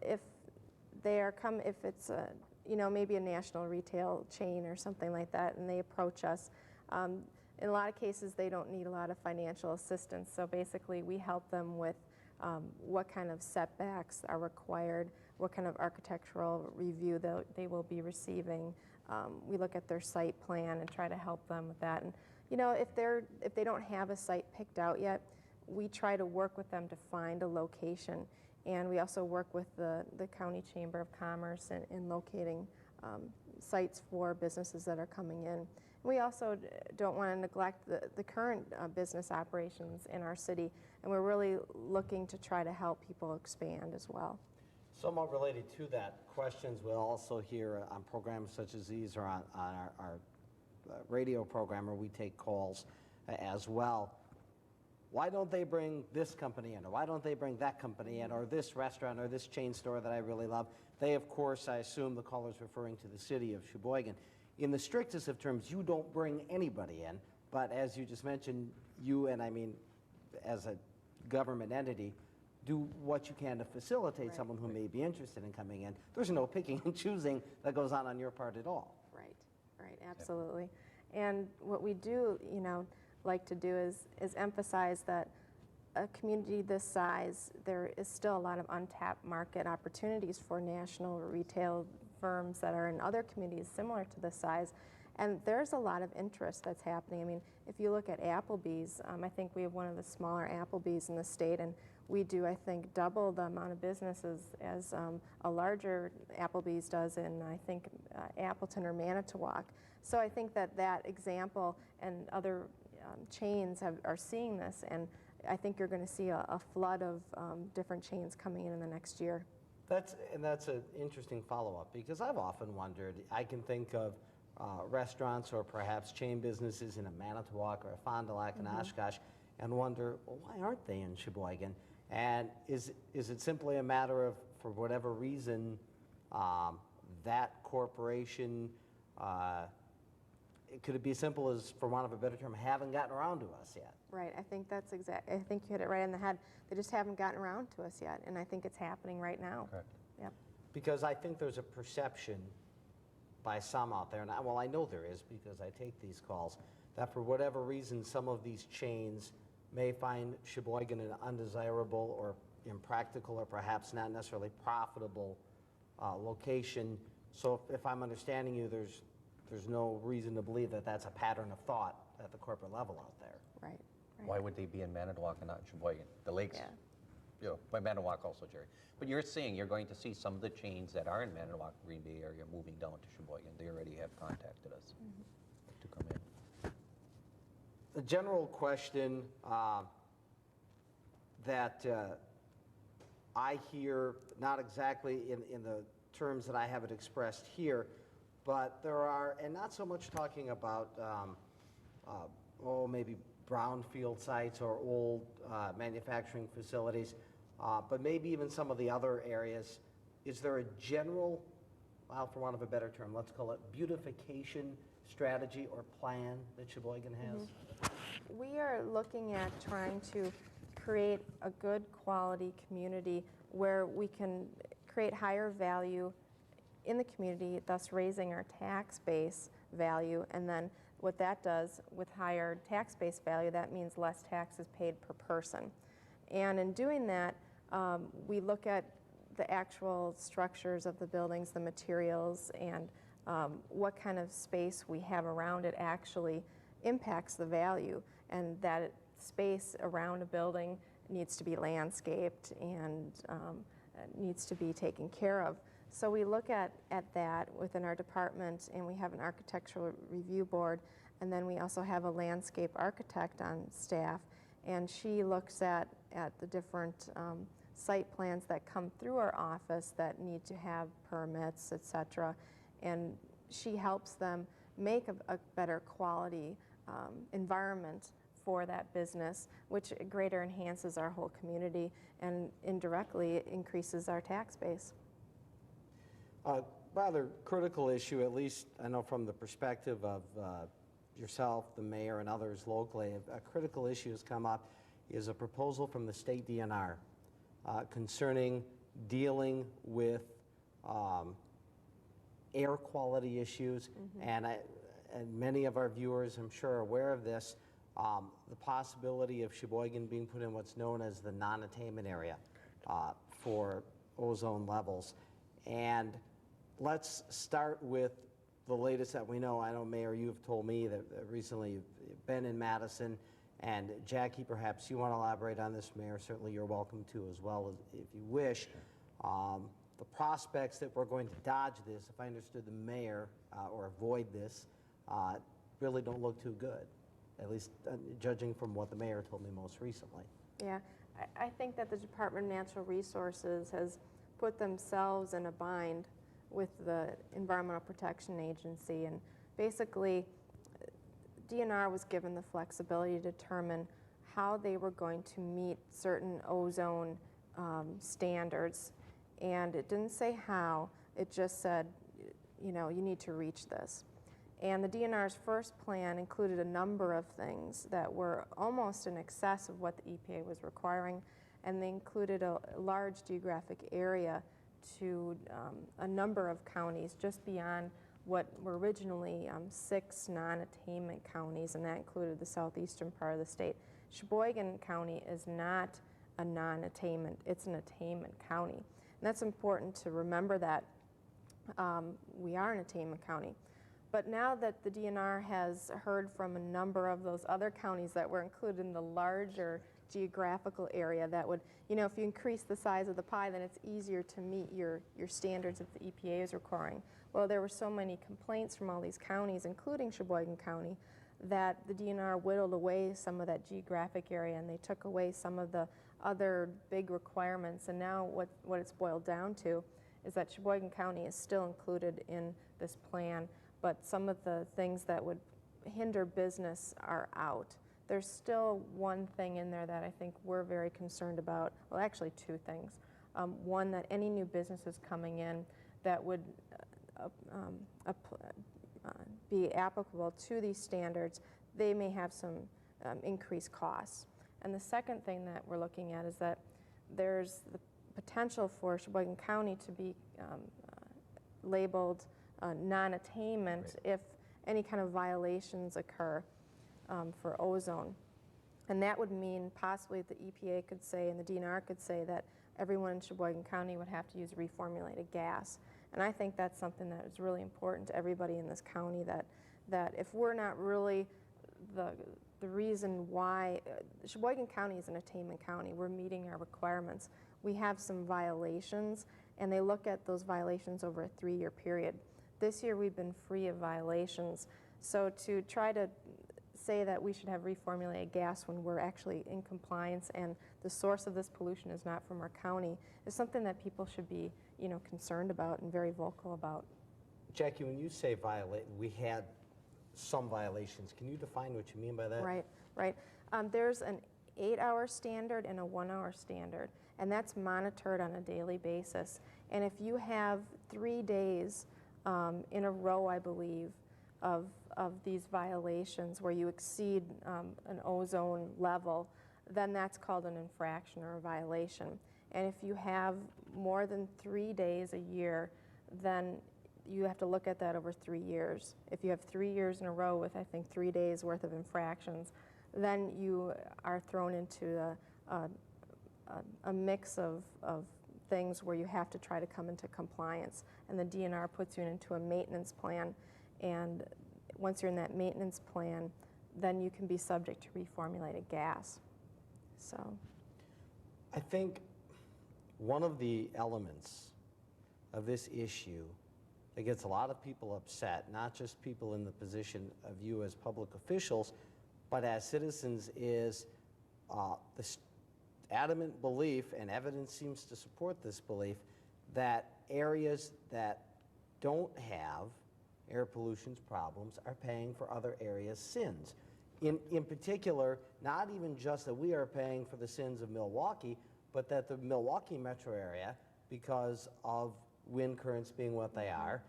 If it's maybe a national retail chain or something like that, and they approach us, in a lot of cases they don't need a lot of financial assistance. So basically we help them with what kind of setbacks are required, what kind of architectural review they will be receiving. We look at their site plan and try to help them with that. And if they don't have a site picked out yet, we try to work with them to find a location. And we also work with the County Chamber of Commerce in locating sites for businesses that are coming in. We also don't want to neglect the current business operations in our city, and we're really looking to try to help people expand as well. Somewhat related to that, questions we'll also hear on programs such as these or on our radio program where we take calls as well. Why don't they bring this company in, or why don't they bring that company in, or this restaurant or this chain store that I really love? They, of course, I assume the caller's referring to the city of Sheboygan. In the strictest of terms, you don't bring anybody in, but as you just mentioned, you, and I mean as a government entity, do what you can to facilitate someone who may be interested in coming in. There's no picking and choosing that goes on your part at all. Right, absolutely. And what we do, like to do is emphasize that a community this size, there is still a lot of untapped market opportunities for national retail firms that are in other communities similar to this size. And there's a lot of interest that's happening. I mean, if you look at Applebee's, I think we have one of the smaller Applebee's in the state, and we do, I think, double the amount of business as a larger Applebee's does in, I think, Appleton or Manitowoc. So I think that example and other chains are seeing this, and I think you're going to see a flood of different chains coming in the next year. That's an interesting follow-up, because I've often wondered, I can think of restaurants or perhaps chain businesses in a Manitowoc or a Fond du Lac and Oshkosh, and wonder, well, why aren't they in Sheboygan? And is it simply a matter of, for whatever reason, that corporation, could it be as simple as, for want of a better term, haven't gotten around to us yet? Right, I think that's I think you hit it right on the head. They just haven't gotten around to us yet, and I think it's happening right now. Correct. Yep. Because I think there's a perception by some out there, and I know there is because I take these calls, that for whatever reason some of these chains may find Sheboygan an undesirable or impractical or perhaps not necessarily profitable location. So if I'm understanding you, there's no reason to believe that that's a pattern of thought at the corporate level out there. Right. Why would they be in Manitowoc and not in Sheboygan? The lakes, by Manitowoc also, Jerry. But you're saying you're going to see some of the chains that are in Manitowoc, Green Bay area moving down to Sheboygan. They already have contacted us to come in. The general question that I hear, not exactly in the terms that I have it expressed here, but there are, and not so much talking about, maybe brownfield sites or old manufacturing facilities, but maybe even some of the other areas. Is there a general, well, for want of a better term, let's call it beautification strategy or plan that Sheboygan has? We are looking at trying to create a good quality community where we can create higher value in the community, thus raising our tax base value. And then what that does with higher tax base value, that means less taxes paid per person. And in doing that, we look at the actual structures of the buildings, the materials, and what kind of space we have around it actually impacts the value. And that space around a building needs to be landscaped and needs to be taken care of. So we look at that within our department, and we have an architectural review board, and then we also have a landscape architect on staff, and she looks at the different site plans that come through our office that need to have permits, etc., and she helps them make a better quality environment for that business, which greater enhances our whole community and indirectly increases our tax base. Rather critical issue, at least I know from the perspective of yourself, the mayor, and others locally, a critical issue has come up, is a proposal from the state DNR concerning dealing with air quality issues, and many of our viewers, I'm sure, are aware of this, the possibility of Sheboygan being put in what's known as the non-attainment area for ozone levels. And let's start with the latest that we know. I know, Mayor, you've told me that recently you've been in Madison, and Jackie, perhaps you want to elaborate on this, Mayor. Certainly you're welcome to as well, if you wish. The prospects that we're going to dodge this, if I understood the mayor, or avoid this, really don't look too good, at least judging from what the mayor told me most recently. Yeah, I think that the Department of Natural Resources has put themselves in a bind with the Environmental Protection Agency, and basically DNR was given the flexibility to determine how they were going to meet certain ozone standards, and it didn't say how, it just said, you know, you need to reach this. And the DNR's first plan included a number of things that were almost in excess of what the EPA was requiring, and they included a large geographic area to a number of counties just beyond what were originally 6 non-attainment counties, and that included the southeastern part of the state. Sheboygan County is not a non-attainment, it's an attainment county. And that's important to remember that we are an attainment county. But now that the DNR has heard from a number of those other counties that were included in the larger geographical area, that would, you know, if you increase the size of the pie, then it's easier to meet your standards that the EPA is requiring. Well, there were so many complaints from all these counties, including Sheboygan County, that the DNR whittled away some of that geographic area, and they took away some of the other big requirements. And now what it's boiled down to is that Sheboygan County is still included in this plan, but some of the things that would hinder business are out. There's still one thing in there that I think we're very concerned about. Well, actually 2 things. One, that any new businesses coming in that would be applicable to these standards, they may have some increased costs. And the second thing that we're looking at is that there's the potential for Sheboygan County to be labeled non-attainment if any kind of violations occur for ozone. And that would mean possibly the EPA could say and the DNR could say that everyone in Sheboygan County would have to use reformulated gas. And I think that's something that is really important to everybody in this county, that if we're not really the reason why, Sheboygan County is an attainment county, we're meeting our requirements. We have some violations, and they look at those violations over a 3-year period. This year we've been free of violations, so to try to say that we should have reformulated gas when we're actually in compliance and the source of this pollution is not from our county is something that people should be, you know, concerned about and very vocal about. Jackie, when you say violate, we had some violations. Can you define what you mean by that? Right, right. There's an 8-hour standard and a 1-hour standard, and that's monitored on a daily basis. And if you have 3 days in a row, I believe, of these violations where you exceed an ozone level, then that's called an infraction or a violation. And if you have more than 3 days a year, then you have to look at that over 3 years. If you have 3 years in a row with, I think, 3 days worth of infractions, then you are thrown into a mix of things where you have to try to come into compliance. And the DNR puts you into a maintenance plan, and once you're in that maintenance plan, then you can be subject to reformulated gas. So, I think one of the elements of this issue that gets a lot of people upset, not just people in the position of you as public officials, but as citizens, is the adamant belief, and evidence seems to support this belief, that areas that don't have air pollution problems are paying for other areas' sins. In particular, not even just that we are paying for the sins of Milwaukee, but that the Milwaukee metro area, because of wind currents being what they are,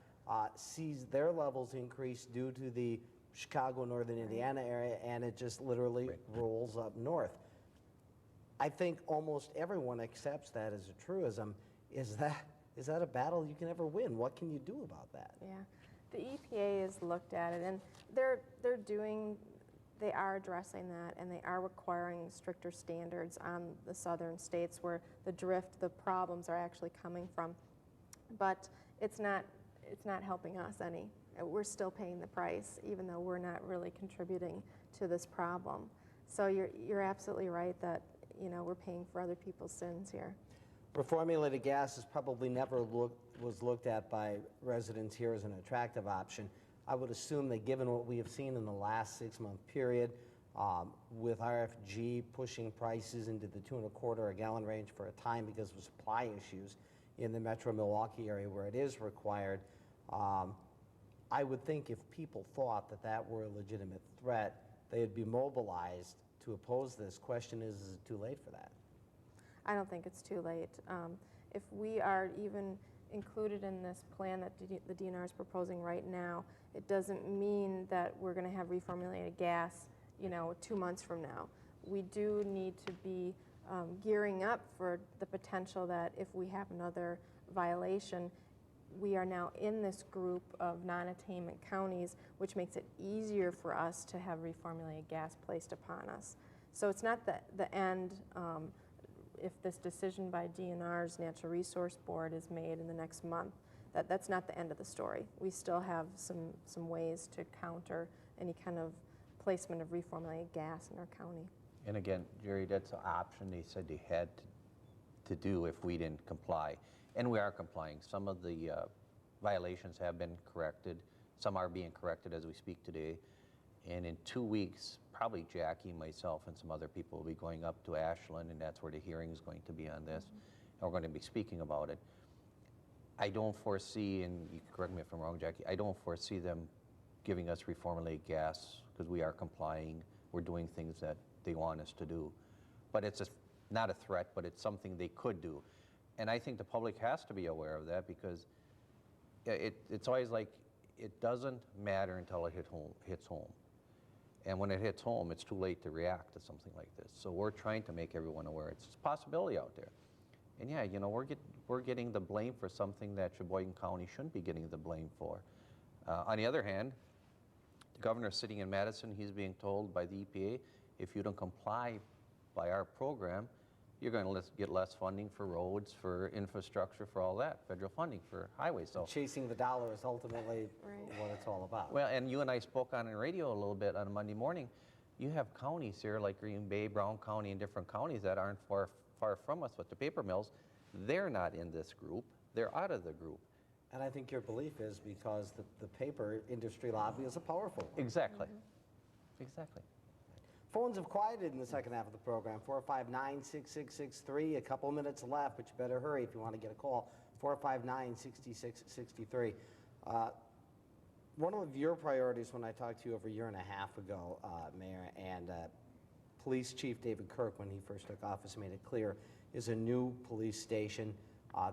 sees their levels increase due to the Chicago, northern Indiana area, and it just literally rolls up north. I think almost everyone accepts that as a truism. Is that a battle you can ever win? What can you do about that? yeah. The EPA has looked at it, and they are addressing that, and they are requiring stricter standards on the southern states where the problems are actually coming from. But it's not helping us any. We're still paying the price, even though we're not really contributing to this problem. So you're absolutely right that, you know, we're paying for other people's sins here. Reformulated gas is probably never was looked at by residents here as an attractive option. I would assume that given what we have seen in the last 6-month period, with RFG pushing prices into the $2.25 a gallon range for a time because of supply issues, in the metro Milwaukee area where it is required. I would think if people thought that that were a legitimate threat, they'd be mobilized to oppose this. Question is it too late for that? I don't think it's too late. If we are even included in this plan that the DNR is proposing right now, it doesn't mean that we're going to have reformulated gas, 2 months from now. We do need to be gearing up for the potential that if we have another violation, we are now in this group of non-attainment counties, which makes it easier for us to have reformulated gas placed upon us. So it's not the end. If this decision by DNR's Natural Resource Board is made in the next month, that's not the end of the story. We still have some ways to counter any kind of placement of reformulated gas in our county. And again, Jerry, that's an option they said they had to do if we didn't comply. And we are complying. Some of the violations have been corrected. Some are being corrected as we speak today. And in 2 weeks, probably Jackie, myself, and some other people will be going up to Ashland, and that's where the hearing is going to be on this. And we're going to be speaking about it. I don't foresee, and you can correct me if I'm wrong, Jackie, I don't foresee them giving us reformulated gas because we are complying. We're doing things that they want us to do. But it's not a threat, but it's something they could do. And I think the public has to be aware of that because it's always like it doesn't matter until it hits home. And when it hits home, it's too late to react to something like this. So we're trying to make everyone aware. It's a possibility out there. And yeah, we're getting the blame for something that Sheboygan County shouldn't be getting the blame for. On the other hand, the governor's sitting in Madison. He's being told by the EPA, if you don't comply by our program, you're going to get less funding for roads, for infrastructure, for all that, federal funding for highways. So Chasing the dollar is ultimately what it's all about. well, and you and I spoke on the radio a little bit on Monday morning. You have counties here like Green Bay, Brown County, and different counties that aren't far from us, but the paper mills, they're not in this group. They're out of the group. And I think your belief is because the paper industry lobby is a powerful one. Exactly. Exactly. Phones have quieted in the second half of the program. 459-6663. A couple minutes left, but you better hurry if you want to get a call. 459-6663. One of your priorities when I talked to you over a year and a half ago, Mayor, and Police Chief David Kirk, when he first took office, made it clear, is a new police station.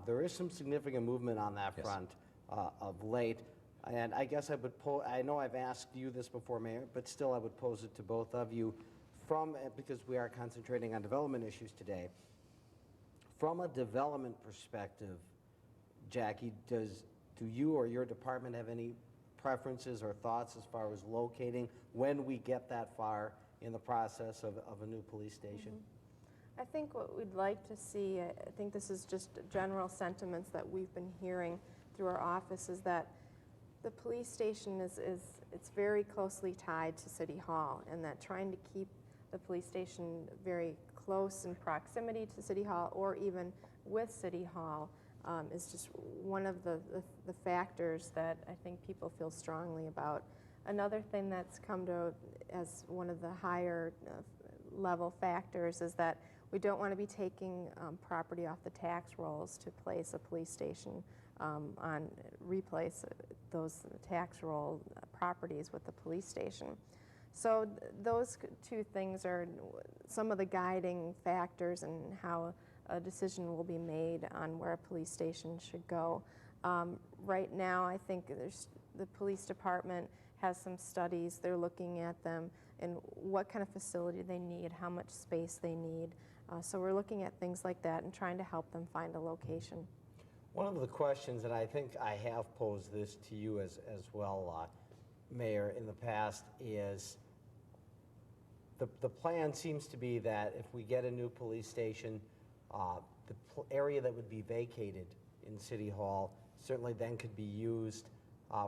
There is some significant movement on that front of late. And I guess I would I know I've asked you this before, Mayor, but still I would pose it to both of you because we are concentrating on development issues today. From a development perspective, Jackie, do you or your department have any preferences or thoughts as far as locating when we get that far in the process of a new police station? I think what we'd like to see, I think this is just general sentiments that we've been hearing through our office, is that the police station it's very closely tied to City Hall, and that trying to keep the police station very close in proximity to City Hall or even with City Hall is just one of the factors that I think people feel strongly about. Another thing that's come to as one of the higher level factors is that we don't want to be taking property off the tax rolls to place a police station replace those tax roll properties with the police station. So those two things are some of the guiding factors in how a decision will be made on where a police station should go. Right now, I think the police department has some studies. They're looking at them and what kind of facility they need, how much space they need. So we're looking at things like that and trying to help them find a location. One of the questions, and I think I have posed this to you as well, Mayor, in the past, is the plan seems to be that if we get a new police station, the area that would be vacated in City Hall certainly then could be used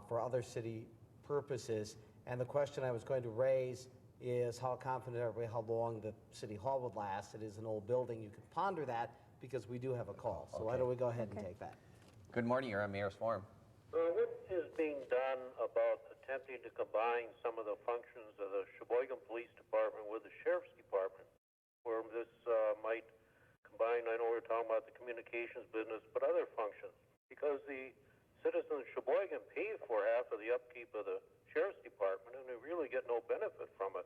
for other city purposes. And the question I was going to raise is how confident are we how long the City Hall would last? It is an old building. You can ponder that because we do have a call. So why don't we go ahead and take that? Good morning. You're on Mayor's Forum. What is being done about attempting to combine some of the functions of the Sheboygan Police Department with the Sheriff's Department, where this might combine, I know we're talking about the communications business, but other functions, because the citizens of Sheboygan pay for half of the upkeep of the sheriff's department, and they really get no benefit from it.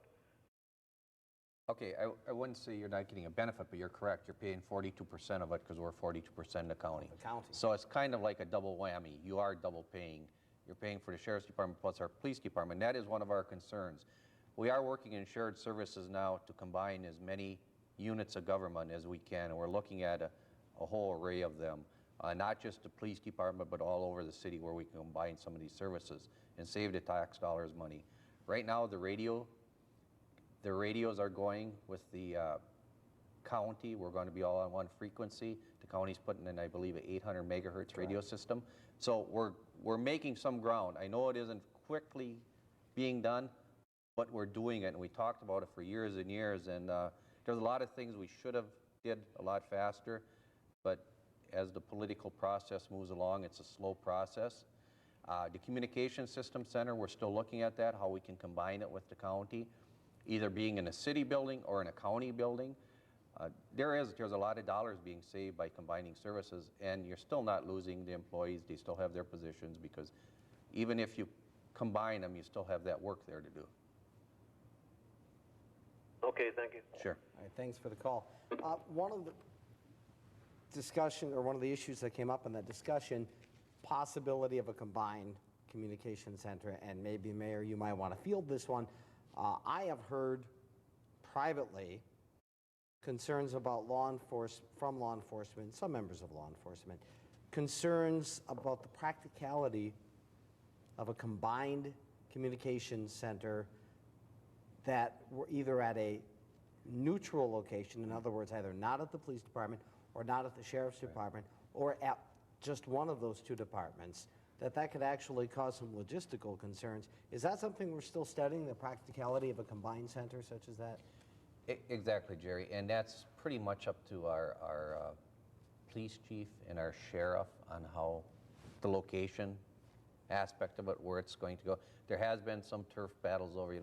Okay, I wouldn't say you're not getting a benefit, but you're correct. You're paying 42% of it because we're 42% of the county. So it's kind of like a double whammy. You are double paying. You're paying for the sheriff's department plus our police department. That is one of our concerns. We are working in shared services now to combine as many units of government as we can, and we're looking at a whole array of them, not just the police department, but all over the city where we can combine some of these services and save the tax dollars money. Right now, the radios are going with the county. We're going to be all on one frequency. The county's putting in, I believe, an 800 megahertz radio system. So we're making some ground. I know it isn't quickly being done, but we're doing it, and we talked about it for years and years, and there's a lot of things we should have did a lot faster, but as the political process moves along, it's a slow process. The Communication System Center, we're still looking at that, how we can combine it with the county, either being in a city building or in a county building. There's a lot of dollars being saved by combining services, and you're still not losing the employees. They still have their positions, because even if you combine them, you still have that work there to do. Okay, thank you. Sure. All right, thanks for the call. One of the discussion, or one of the issues that came up in that discussion, possibility of a combined communication center, and maybe, Mayor, you might want to field this one. I have heard privately concerns about from law enforcement, some members of law enforcement, concerns about the practicality of a combined communications center that were either at a neutral location, in other words, either not at the police department or not at the sheriff's department, or at just one of those two departments, that could actually cause some logistical concerns. Is that something we're still studying, the practicality of a combined center such as that? Exactly, Jerry, and that's pretty much up to our police chief and our sheriff on how the location aspect of it, where it's going to go. There has been some turf battles over,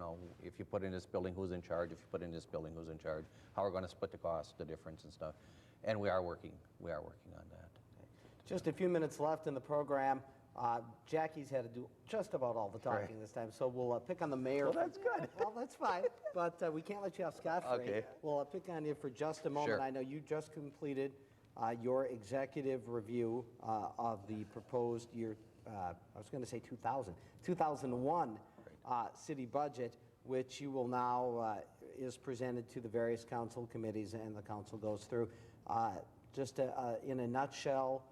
if you put in this building, who's in charge? If you put in this building, who's in charge? How we're going to split the cost, the difference and stuff. And we are working on that. Just a few minutes left in the program. Jackie's had to do just about all the talking this time, so we'll pick on the mayor. Well, that's good. Well, that's fine, but we can't let you off scot-free. Okay. We'll pick on you for just a moment. Sure. I know you just completed your executive review of the proposed year, I was going to say 2001 city budget, which you will now, is presented to the various council committees and the council goes through. Just in a nutshell,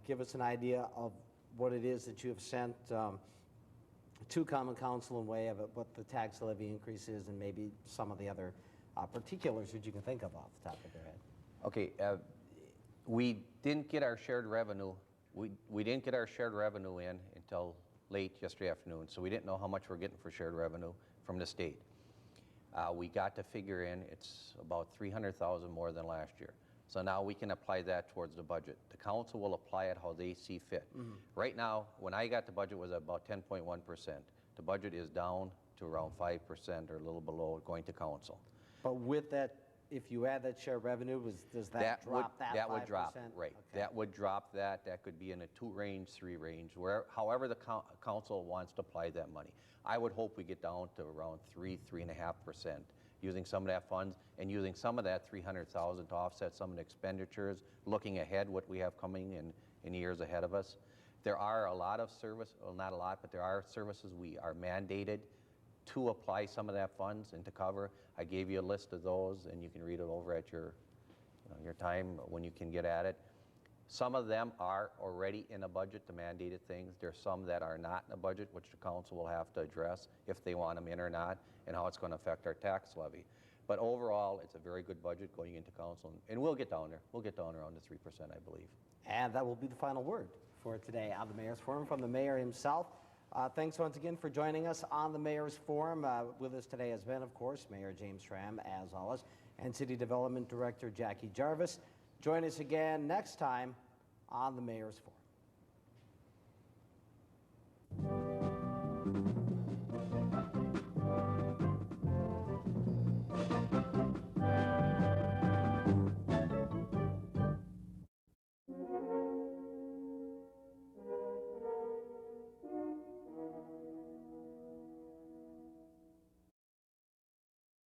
give us an idea of what it is that you have sent to Common Council in way of what the tax levy increase is, and maybe some of the other particulars that you can think of off the top of your head. Okay, we didn't get our shared revenue. We didn't get our shared revenue in until late yesterday afternoon, so we didn't know how much we're getting for shared revenue from the state. We got to figure in, it's about $300,000 more than last year. So now we can apply that towards the budget. The council will apply it how they see fit. Right now, when I got the budget, it was about 10.1%. The budget is down to around 5% or a little below going to council. But with that, if you add that share revenue, does that drop that 5%? That would drop, right. Okay. That would drop that. That could be in a 2 range, 3 range, however the council wants to apply that money. I would hope we get down to around 3.5%, using some of that funds and using some of that $300,000 to offset some of the expenditures, looking ahead what we have coming in years ahead of us. There are a lot of well, not a lot, but there are services we are mandated to apply some of that funds and to cover. I gave you a list of those, and you can read it over at your time when you can get at it. Some of them are already in a budget, the mandated things. There's some that are not in a budget, which the council will have to address if they want them in or not, and how it's going to affect our tax levy. But overall, it's a very good budget going into council, and we'll get down there. We'll get down around the 3%, I believe. And that will be the final word for today on the Mayor's Forum from the mayor himself. Thanks once again for joining us on the Mayor's Forum. With us today has been, of course, Mayor James Schramm, as always, and City Development Director Jackie Jarvis. Join us again next time on the Mayor's Forum.